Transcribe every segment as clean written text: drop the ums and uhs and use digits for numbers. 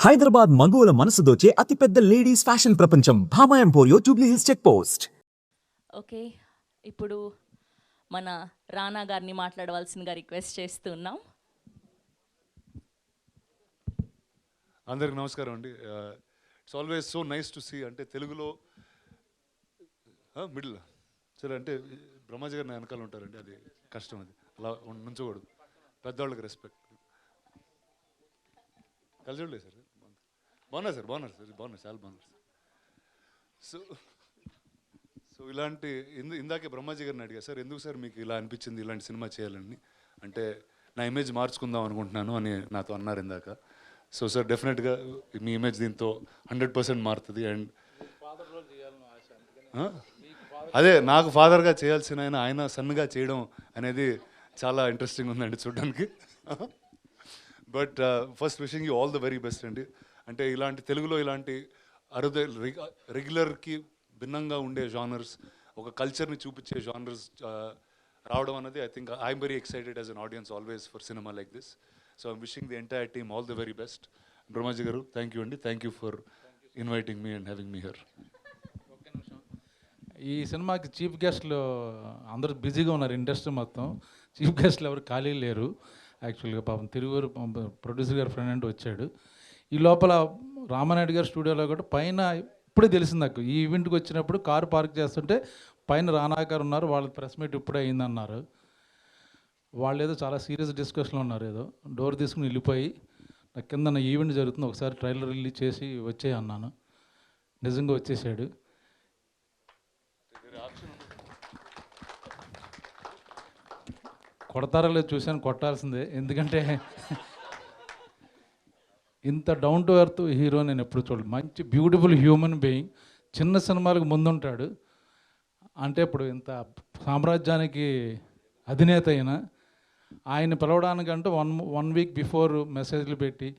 హైదరాబాద్ మగువల మనసు దోచే అతిపెద్ద లేడీస్ ఫ్యాషన్ ప్రపంచం Bhama Emporio Jubilee Hills check post. Okay, ఇప్పుడు మన రానా గారిని మాట్లాడవలసిందిగా రిక్వెస్ట్ చేస్తున్నాం. అందరికి నమస్కారం అండి. It's always so nice to see, అంటే తెలుగులో మిడిల్ సరే అంటే బ్రహ్మాజీ గారిని వెనకాల ఉంటారండి, అది కష్టం, అది అలా నుంచోకూడదు, పెద్దవాళ్ళకి రెస్పెక్ట్. కలిసి ఉండలేదు సార్, బాగున్నారు సార్, బాగున్నారు సార్, బాగున్నారు, చాలా బాగున్నారు సార్. సో సో ఇలాంటి ఇందాకే బ్రహ్మాజీ గారిని అడిగా, సార్ ఎందుకు సార్ మీకు ఇలా అనిపించింది ఇలాంటి సినిమా చేయాలని, అంటే నా ఇమేజ్ మార్చుకుందాం అనుకుంటున్నాను అని నాతో అన్నారు ఇందాక. సో సార్ డెఫినెట్గా మీ ఇమేజ్ దీంతో 100% మారుతుంది. అండ్ అదే నాకు ఫాదర్గా చేయాల్సిన ఆయన సన్గా చేయడం అనేది చాలా ఇంట్రెస్టింగ్ ఉందండి చూడడానికి. But first wishing you all the very best అండి. అంటే ఇలాంటి తెలుగులో ఇలాంటి రెగ్యులర్కి భిన్నంగా ఉండే జానర్స్, ఒక కల్చర్ని చూపించే జానర్స్ రావడం అనేది I think I'm very excited as an audience always for cinema like this. So I'm wishing the entire team all the very best. Brahmaji గారు థ్యాంక్ యూ అండి, thank you for inviting me and having me here. ఈ సినిమాకి chief గెస్ట్లు అందరూ బిజీగా ఉన్నారు, industry మొత్తం. Chief గెస్ట్లు ఎవరు ఖాళీ లేరు. యాక్చువల్గా పాపం తిరువూరు ప్రొడ్యూసర్ గారు ఫ్రెండ్ అంటూ వచ్చాడు. ఈ లోపల రామానాయుడు గారి స్టూడియోలో కూడా పైన ఇప్పుడే తెలిసింది నాకు, ఈ ఈవెంట్కి వచ్చినప్పుడు కారు పార్క్ చేస్తుంటే పైన రానా గారు ఉన్నారు, వాళ్ళ ప్రెస్ మీట్ ఇప్పుడే అయిందన్నారు. వాళ్ళు ఏదో చాలా సీరియస్ డిస్కషన్లో ఉన్నారు, ఏదో డోర్ తీసుకుని వెళ్ళిపోయి నాకు కింద నా ఈవెంట్ జరుగుతుంది ఒకసారి ట్రైలర్ రిలీజ్ చేసి వచ్చే అన్నాను. నిజంగా వచ్చేసాడు. కొడతారో లేదు చూశాను, కొట్టాల్సిందే. ఎందుకంటే ఇంత డౌన్ టు ఎర్త్ హీరో నేను ఎప్పుడు చూడలేదు. మంచి బ్యూటిఫుల్ హ్యూమన్ బీయింగ్. చిన్న సినిమాలకు ముందుంటాడు. అంటే ఇప్పుడు ఇంత సామ్రాజ్యానికి అధినేత అయినా ఆయన పిలవడానికంటూ వన్ వీక్ బిఫోర్ మెసేజ్లు పెట్టి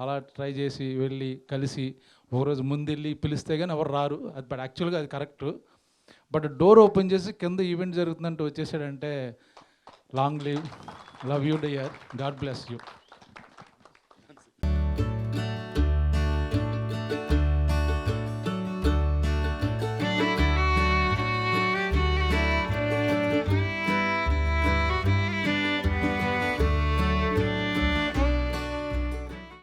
అలా ట్రై చేసి వెళ్ళి కలిసి ఒకరోజు ముందు వెళ్ళి పిలిస్తే కానీ ఎవరు రారు. అది బట్ యాక్చువల్గా అది కరెక్ట్. బట్ డోర్ ఓపెన్ చేసి కింద ఈవెంట్ జరుగుతుందంటే వచ్చేసాడంటే long leave, love you dear, God bless you.